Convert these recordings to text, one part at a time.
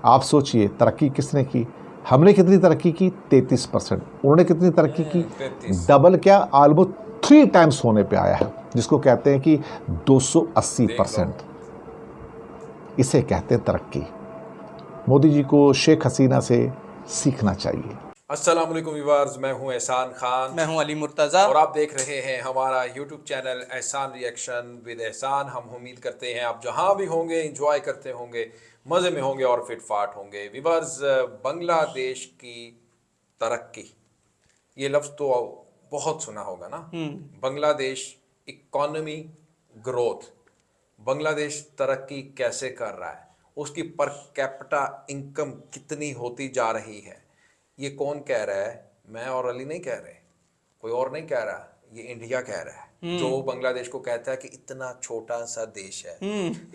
आप सोचिए तरक्की किसने की, हमने कितनी तरक्की की 33%, उन्होंने कितनी तरक्की की, डबल क्या ऑलमोस्ट 3 टाइम्स होने पे आया है, जिसको कहते हैं कि 280%। इसे कहते हैं तरक्की। मोदी जी को शेख हसीना से सीखना चाहिए। अस्सलाम वालेकुम व्यूअर्स, मैं हूं एहसान खान। मैं हूं अली मुर्तज़ा और आप देख रहे हैं हमारा यूट्यूब चैनल एहसान रिएक्शन विद एहसान। हम उम्मीद करते हैं आप जहां भी होंगे एंजॉय करते होंगे, मज़े में होंगे और फिट फाट होंगे। व्यूअर्स, बांग्लादेश की तरक्की, ये लफ्ज़ तो बहुत सुना होगा ना। बांग्लादेश इकोनॉमी ग्रोथ, बांग्लादेश तरक्की कैसे कर रहा है, उसकी पर कैपिटा इनकम कितनी होती जा रही है, ये कौन कह रहा है? मैं और अली नहीं कह रहे, कोई और नहीं कह रहा, ये इंडिया कह रहा है। जो बांग्लादेश को कहता है कि इतना छोटा सा देश है,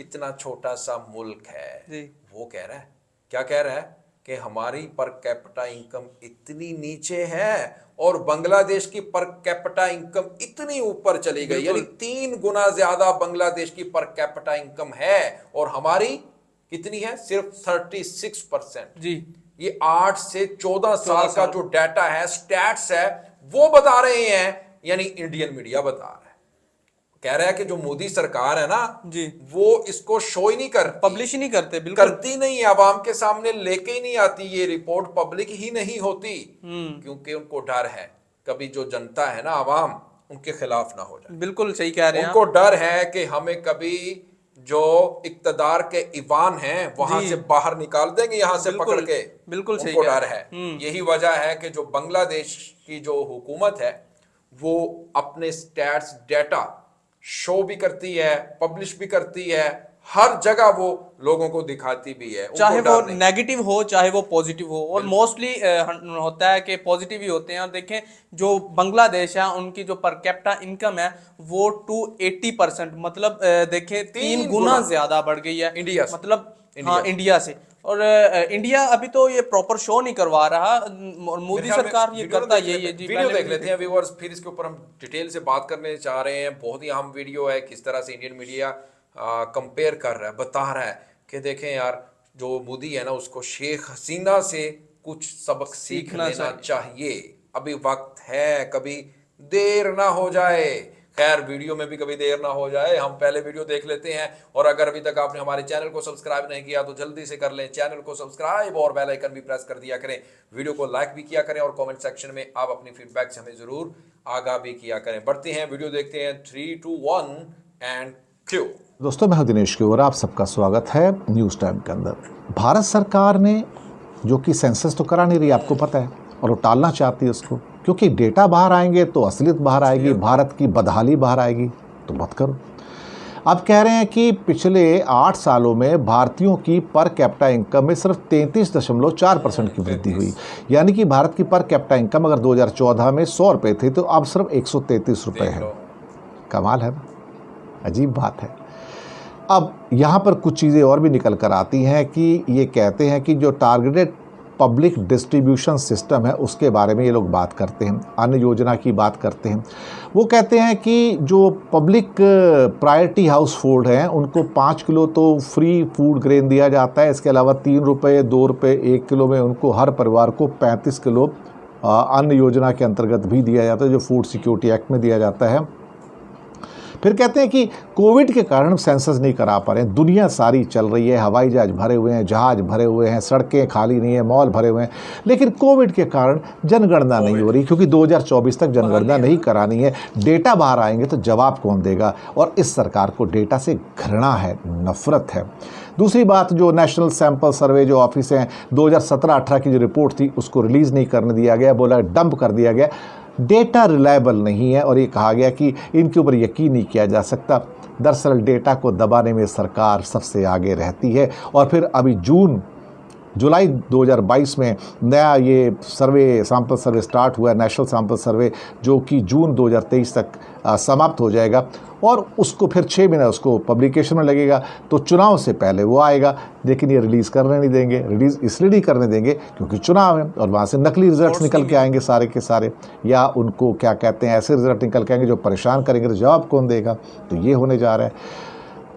इतना छोटा सा मुल्क है, वो कह रहा है, क्या कह रहा है कि हमारी पर कैपिटा इनकम इतनी नीचे है और बांग्लादेश की पर कैपिटा इनकम इतनी ऊपर चली गई, यानी 3 गुना ज्यादा बांग्लादेश की पर कैपिटा इनकम है और हमारी कितनी है? सिर्फ 36% जी। ये 8 से 14 साल का जो डाटा है, स्टैट्स है, वो बता रहे हैं, यानी इंडियन मीडिया बता रहा है। कह रहा है कि जो मोदी सरकार है ना जी, वो इसको शो ही नहीं करती, पब्लिश ही नहीं करते, बिल्कुल करती नहीं है, आवाम के सामने लेके ही नहीं आती, ये रिपोर्ट पब्लिक ही नहीं होती, क्योंकि उनको डर है कभी जो जनता है ना, आवाम, उनके खिलाफ ना हो जाए। बिल्कुल सही कह रहे हैं। उनको डर है कि हमें कभी जो इक्तदार के ईवान हैं वहां से बाहर निकाल देंगे, यहां से पकड़ के। बिल्कुल सही उनको डर है। यही वजह है कि जो बांग्लादेश की जो हुकूमत है वो अपने स्टैट्स डाटा शो भी करती है, पब्लिश भी करती है, हर जगह वो लोगों को दिखाती भी है, चाहे वो नेगेटिव हो चाहे वो पॉजिटिव हो, और मोस्टली होता है कि पॉजिटिव ही होते हैं। और देखें जो बांग्लादेश है उनकी जो पर कैपिटा इनकम है वो 280%, मतलब देखें 3 गुना ज्यादा बढ़ गई है इंडिया से, मतलब इंडिया से। और इंडिया अभी तो ये प्रॉपर शो नहीं करवा रहा, मोदी सरकार ये करता यही है जी। वीडियो देख लेते हैं व्यूअर्स, फिर इसके ऊपर हम डिटेल से बात करने चाह रहे हैं। बहुत ही अहम वीडियो है, किस तरह से इंडियन मीडिया कंपेयर कर रहा है, बता रहा है कि देखें यार, जो मोदी है ना उसको शेख हसीना से कुछ सबक सीख लेना चाहिए। अभी वक्त है, कभी देर ना हो जाए। खैर, वीडियो में भी कभी देर ना हो जाए, हम पहले वीडियो देख लेते हैं। और अगर अभी तक आपने हमारे चैनल को सब्सक्राइब नहीं किया तो जल्दी से कर लें चैनल को सब्सक्राइब, और बेल आइकन भी प्रेस कर दिया करें। वीडियो को लाइक भी किया करें और कमेंट सेक्शन में आप अपनी फीडबैक से हमें जरूर आगाह भी किया करें। बढ़ते हैं, वीडियो देखते हैं। 3, 2, 1 एंड क्यू। दोस्तों, मैं हूं दिनेश की और आप सबका स्वागत है न्यूज़ टाइम के अंदर। भारत सरकार ने जो कि सेंसस तो करा नहीं रही, आपको पता है, और वो टालना चाहती है उसको, क्योंकि डेटा बाहर आएंगे तो असलियत बाहर आएगी, भारत की बदहाली बाहर आएगी, तो मत करो। अब कह रहे हैं कि पिछले 8 सालों में भारतीयों की पर कैपिटा इनकम में सिर्फ 33.4% की वृद्धि हुई, यानी कि भारत की पर कैपिटा इनकम अगर 2014 में 100 रुपये थी तो अब सिर्फ 133 रुपये है। कमाल है ना, अजीब बात है। अब यहाँ पर कुछ चीज़ें और भी निकल कर आती हैं कि ये कहते हैं कि जो टारगेटेड पब्लिक डिस्ट्रीब्यूशन सिस्टम है उसके बारे में ये लोग बात करते हैं, अन्न योजना की बात करते हैं। वो कहते हैं कि जो पब्लिक प्रायोरिटी हाउस होल्ड हैं उनको 5 किलो तो फ्री फूड ग्रेन दिया जाता है, इसके अलावा 3 रुपये 2 रुपये 1 किलो में उनको हर परिवार को 35 किलो अन्न योजना के अंतर्गत भी दिया जाता है, जो फूड सिक्योरिटी एक्ट में दिया जाता है। फिर कहते हैं कि कोविड के कारण हम सेंसस नहीं करा पा रहे हैं, दुनिया सारी चल रही है, हवाई जहाज भरे हुए हैं, जहाज भरे हुए हैं, सड़कें खाली नहीं है, मॉल भरे हुए हैं, लेकिन कोविड के कारण जनगणना नहीं हो रही, क्योंकि 2024 तक जनगणना नहीं करानी है। डेटा बाहर आएंगे तो जवाब कौन देगा? और इस सरकार को डेटा से घृणा है, नफरत है। दूसरी बात, जो नेशनल सैंपल सर्वे जो ऑफिस हैं, 2017-18 की जो रिपोर्ट थी उसको रिलीज़ नहीं करने दिया गया, बोला डंप कर दिया गया। डेटा रिलायबल नहीं है और ये कहा गया कि इनके ऊपर यकीन नहीं किया जा सकता। दरअसल डेटा को दबाने में सरकार सबसे आगे रहती है। और फिर अभी जुलाई 2022 में नया ये सर्वे, सैंपल सर्वे स्टार्ट हुआ है, नेशनल सैंपल सर्वे, जो कि जून 2023 तक समाप्त हो जाएगा और उसको फिर 6 महीना उसको पब्लिकेशन में लगेगा, तो चुनाव से पहले वो आएगा। लेकिन ये रिलीज़ करने नहीं देंगे। रिलीज़ इसलिए नहीं करने देंगे क्योंकि चुनाव है और वहाँ से नकली रिजल्ट्स निकल के आएंगे सारे के सारे, या उनको क्या कहते हैं, ऐसे रिजल्ट निकल के आएंगे जो परेशान करेंगे, तो जवाब कौन देगा? तो ये होने जा रहा है।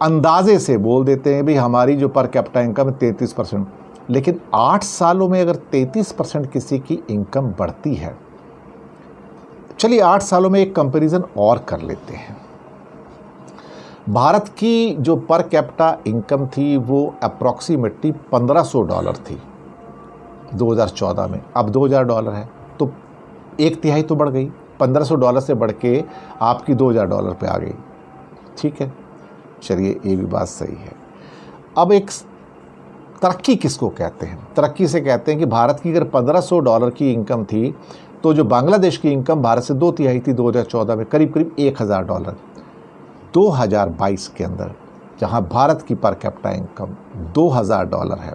अंदाजे से बोल देते हैं भाई हमारी जो पर कैपिटा इनकम है 33%, लेकिन 8 सालों में अगर 33% किसी की इनकम बढ़ती है, चलिए 8 सालों में एक कंपैरिजन और कर लेते हैं। भारत की जो पर कैपिटा इनकम थी वो अप्रॉक्सीमेटली $1500 थी 2014 में, अब $2000 है, तो एक तिहाई तो बढ़ गई, $1500 से बढ़ के आपकी $2000 पे आ गई। ठीक है, चलिए ये भी बात सही है। अब एक तरक्की किसको कहते हैं? तरक्की से कहते हैं कि भारत की अगर $1500 की इनकम थी तो जो बांग्लादेश की इनकम भारत से 2 तिहाई थी 2014 में, करीब करीब $1000। 2022 के अंदर जहां भारत की पर कैपिटा इनकम $2000 है,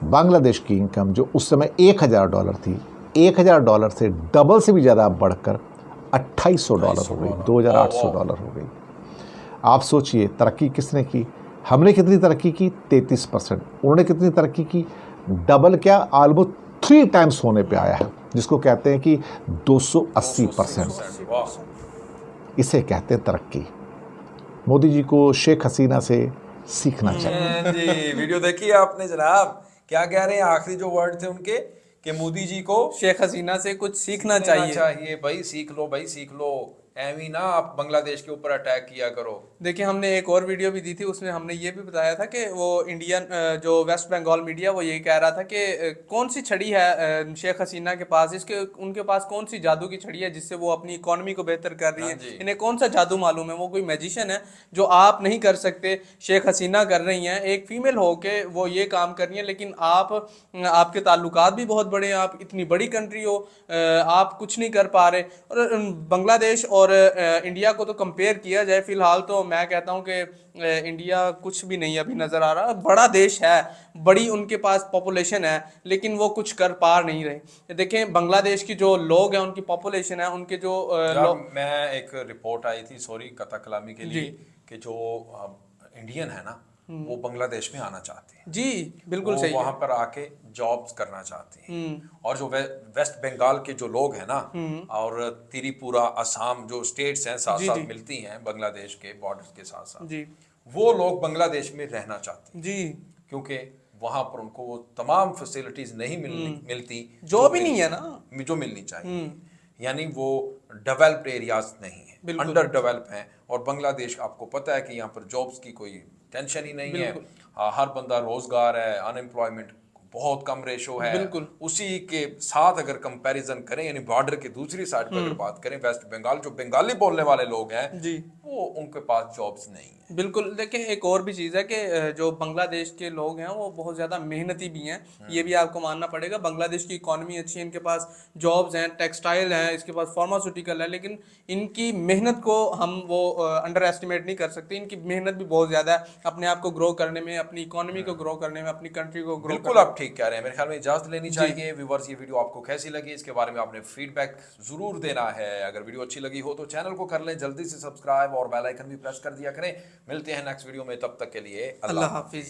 बांग्लादेश की इनकम जो उस समय $1000 थी, $1000 से डबल से भी ज़्यादा बढ़कर $2800 हो गई, $2800 हो गई। आप सोचिए तरक्की किसने की? हमने कितनी तरक्की की? 33%। उन्होंने कितनी तरक्की की? डबल क्या, ऑलमोस्ट 3 टाइम्स होने पे आया है, जिसको कहते हैं कि 280%। इसे कहते हैं तरक्की। मोदी जी को शेख हसीना से सीखना चाहिए। जी, वीडियो देखी आपने जनाब, क्या कह रहे हैं आखिरी जो वर्ड थे उनके कि मोदी जी को शेख हसीना से कुछ सीखना चाहिए। भाई सीख लो, भाई सीख लो, एवी ना आप बांग्लादेश के ऊपर अटैक किया करो। देखिए हमने एक और वीडियो भी दी थी, उसमें हमने ये भी बताया था कि वो इंडियन जो वेस्ट बंगाल मीडिया वो ये कह रहा था कि कौन सी छड़ी है शेख हसीना के पास, इसके उनके पास कौन सी जादू की छड़ी है जिससे वो अपनी इकोनॉमी को बेहतर कर रही है, इन्हें कौन सा जादू मालूम है, वो कोई मैजिशियन है जो आप नहीं कर सकते, शेख हसीना कर रही हैं, एक फीमेल हो के वो ये काम कर रही है, लेकिन आपके ताल्लुकात भी बहुत बड़े हैं, आप इतनी बड़ी कंट्री हो, आप कुछ नहीं कर पा रहे। और बांग्लादेश और इंडिया को तो कंपेयर किया जाए फिलहाल तो मैं कहता हूं कि इंडिया कुछ भी नहीं अभी नजर आ रहा। बड़ा देश है, बड़ी उनके पास पॉपुलेशन है, लेकिन वो कुछ कर पा नहीं रहे। देखें बांग्लादेश की जो लोग हैं, उनकी पॉपुलेशन है, उनके जो मैं एक रिपोर्ट आई थी, सॉरी कथा कलामी के लिए, कि जो इंडियन है ना वो बांग्लादेश में आना चाहते हैं। जी बिल्कुल सही, वहां पर आके जॉब्स करना चाहते हैं। और जो वेस्ट बंगाल के जो लोग हैं ना, और त्रिपुरा, असम जो स्टेट्स हैं साथ साथ मिलती हैं बांग्लादेश के बॉर्डर के साथ साथ, वो लोग बांग्लादेश में रहना चाहते हैं जी, क्योंकि वहां पर उनको वो तमाम फैसिलिटीज नहीं मिलती जो भी नहीं है ना, जो मिलनी चाहिए। यानी वो डेवलप्ड एरियाज नहीं है, अंडर डेवलप हैं। और बांग्लादेश आपको पता है कि यहाँ पर जॉब्स की कोई टेंशन ही नहीं है, हर बंदा रोजगार है, अनएम्प्लॉयमेंट बहुत कम रेशो है। उसी के साथ अगर कंपैरिजन करें, यानी बॉर्डर के दूसरी साइड पर अगर बात करें, वेस्ट बंगाल जो बंगाली बोलने वाले लोग हैं जी, वो उनके पास जॉब्स नहीं है। बिल्कुल, देखिए एक और भी चीज़ है कि जो बांग्लादेश के लोग हैं वो बहुत ज़्यादा मेहनती भी हैं, ये भी आपको मानना पड़ेगा। बांग्लादेश की इकॉनमी अच्छी है, इनके पास जॉब्स हैं, टेक्सटाइल हैं, इसके पास फार्मास्यूटिकल है, लेकिन इनकी मेहनत को हम वो अंडर एस्टिमेट नहीं कर सकते। इनकी मेहनत भी बहुत ज़्यादा है अपने आप को ग्रो करने में, अपनी इकॉनमी को ग्रो करने में, अपनी कंट्री को ग्रो। बिल्कुल आप ठीक कह रहे हैं, मेरे ख्याल में इजाजत लेनी चाहिए। व्यूअर्स, ये वीडियो आपको कैसी लगी, इसके बारे में आपने फीडबैक जरूर देना है। अगर वीडियो अच्छी लगी हो तो चैनल को कर लें जल्दी से सब्सक्राइब और बेल आइकन भी प्रेस कर दिया करें। मिलते हैं नेक्स्ट वीडियो में, तब तक के लिए अल्लाह हाफिज।